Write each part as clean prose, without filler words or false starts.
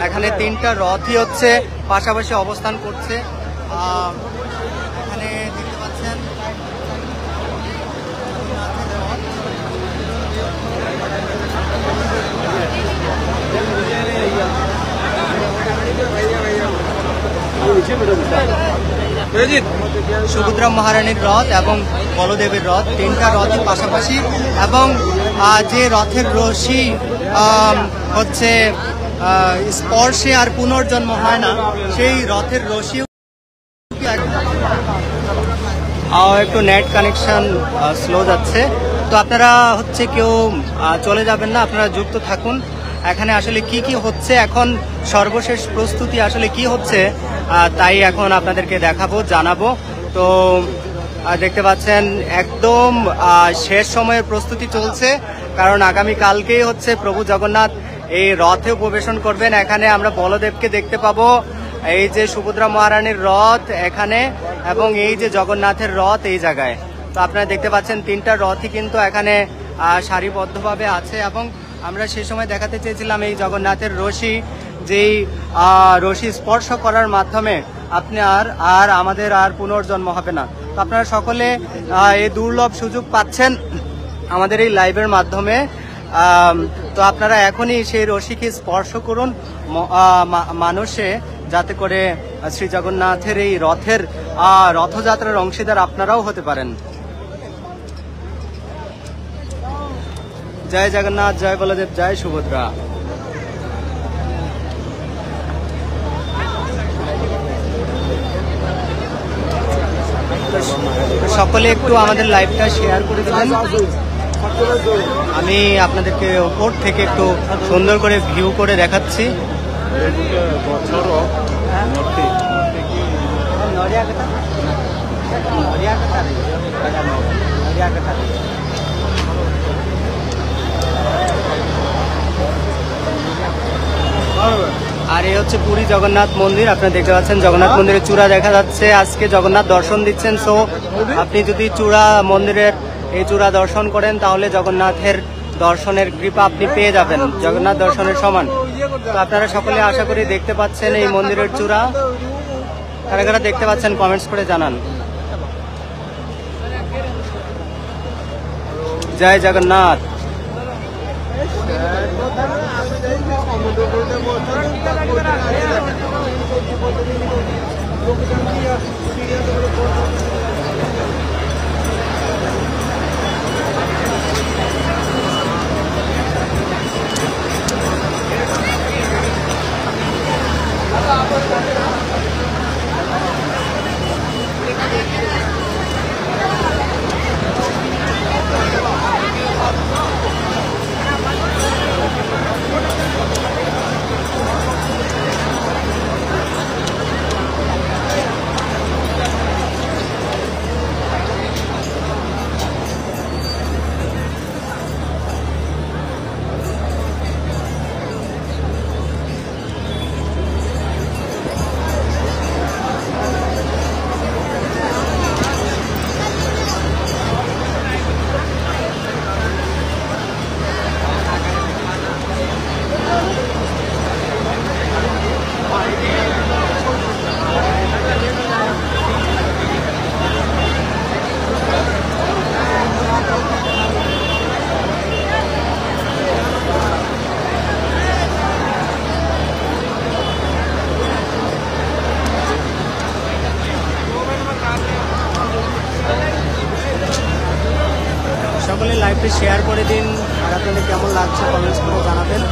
এখানে তিনটা রথই হচ্ছে পাশাপাশি অবস্থান করছে। এখানে দেখতে পাচ্ছেন সুভদ্রা মহারানীর রথ এবং বলদেবের রথ, তিনটা রথই পাশাপাশি, এবং যে রথের রশি হচ্ছে স্পর্শে আর পুনর্জন্ম হয় না, সেই রথের রশি একটু নেট কানেকশন স্লো যাচ্ছে, তো আপনারা হচ্ছে কেউ চলে যাবেন না, আপনারা যুক্ত থাকুন। এখানে আসলে কি কি হচ্ছে, এখন সর্বশেষ প্রস্তুতি আসলে কি হচ্ছে তাই এখন আপনাদেরকে দেখাবো, জানাবো। তো দেখতে পাচ্ছেন একদম শেষ সময়ের প্রস্তুতি চলছে, কারণ আগামী কালকেই হচ্ছে প্রভু জগন্নাথ এই রথে উপবেশন করবেন। এখানে আমরা বলদেবকে দেখতে পাবো, এই যে সুভদ্রা মহারানীর রথ এখানে, এবং এই যে জগন্নাথের রথ এই জায়গায়। তো আপনারা দেখতে পাচ্ছেন তিনটা রথই কিন্তু এখানে সারিবদ্ধভাবে আছে, এবং আমরা সেই সময় দেখাতে চেয়েছিলাম এই জগন্নাথের রশি, যেই রশি স্পর্শ করার মাধ্যমে আপনার আর আমাদের আর পুনর্জন্ম হবে না। তো আপনারা সকলে এই দুর্লভ সুযোগ পাচ্ছেন আমাদের এই লাইভের মাধ্যমে। তো আপনারা এখনই সেই রশিকে স্পর্শ করুন মানুষে, যাতে করে শ্রী জগন্নাথের এই রথের রথযাত্রার অংশীদার আপনারাও হতে পারেন। জয় জগন্নাথ, জয় বলদেব, জয় সুভদ্রা। সকলে একটু আমাদের লাইভটা শেয়ার করে দেবেন। আমি আপনাদেরকে ওপর থেকে একটু সুন্দর করে ভিউ করে দেখাচ্ছি। আর এই হচ্ছে পুরী জগন্নাথ মন্দির, আপনারা দেখতে পাচ্ছেন জগন্নাথ মন্দিরের চূড়া দেখা যাচ্ছে। আজকে জগন্নাথ দর্শন দিচ্ছেন, সো আপনি যদি চূড়া মন্দিরের এই চূড়া দর্শন করেন তাহলে জগন্নাথের দর্শনের কৃপা আপনি পেয়ে যাবেন, জগন্নাথ দর্শনের সমান। তো আপনারা সকলে আশা করি দেখতে পাচ্ছেন এই মন্দিরের চূড়া। কারা কারা দেখতে পাচ্ছেন কমেন্টস করে জানান। জয় জগন্নাথ। সকলে লাইভটি শেয়ার করে দিন, আর আপনাদের কেমন লাগছে কমেন্টস করে জানাবেন।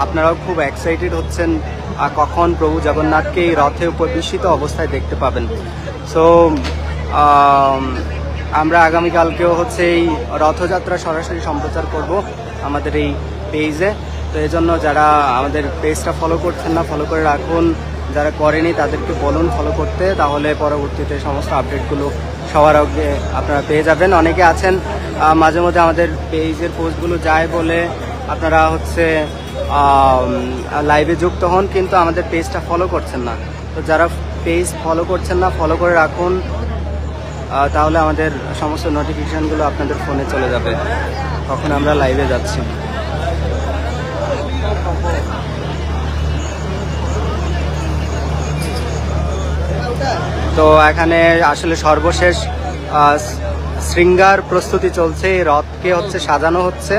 আপনারাও খুব এক্সাইটেড হচ্ছেন কখন প্রভু জগন্নাথকে এই রথে উপবিষ্টিত অবস্থায় দেখতে পাবেন। সো আমরা আগামীকালকেও হচ্ছে এই রথযাত্রা সরাসরি সম্প্রচার করব আমাদের এই পেজে। তো এই জন্য যারা আমাদের পেজটা ফলো করছেন না, ফলো করে রাখুন। যারা করেনি তাদেরকে বলুন ফলো করতে, তাহলে পরবর্তীতে সমস্ত আপডেটগুলো সবার আগে আপনারা পেয়ে যাবেন। অনেকে আছেন মাঝে মধ্যে আমাদের পেজের পোস্টগুলো যায় বলে আপনারা হচ্ছে লাইভে যুক্ত হন, কিন্তু আমাদের পেজটা ফলো করছেন না। তো যারা পেজ ফলো করছেন না, ফলো করে রাখুন, তাহলে আমাদের সমস্ত নোটিফিকেশানগুলো আপনাদের ফোনে চলে যাবে কখন আমরা লাইভে যাচ্ছি। তো এখানে আসলে সর্বশেষ শৃঙ্গার প্রস্তুতি চলছে, রথকে হচ্ছে সাজানো হচ্ছে।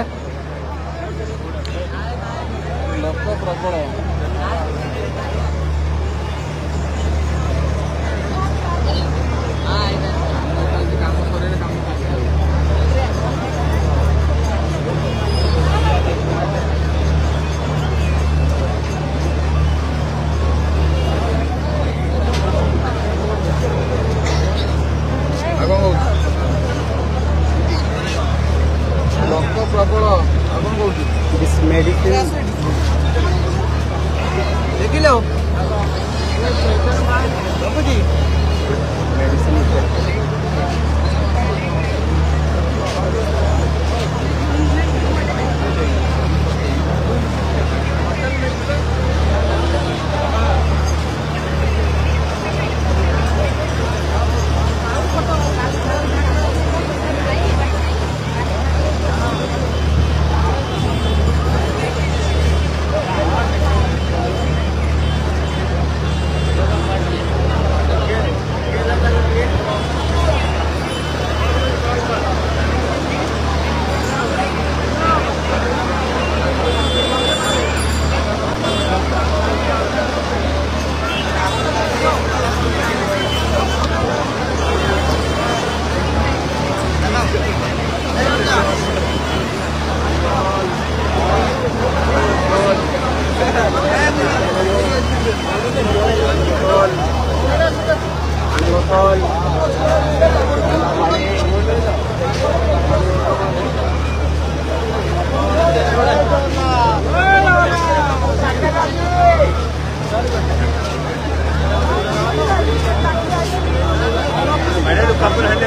मैंने तो कपल हटे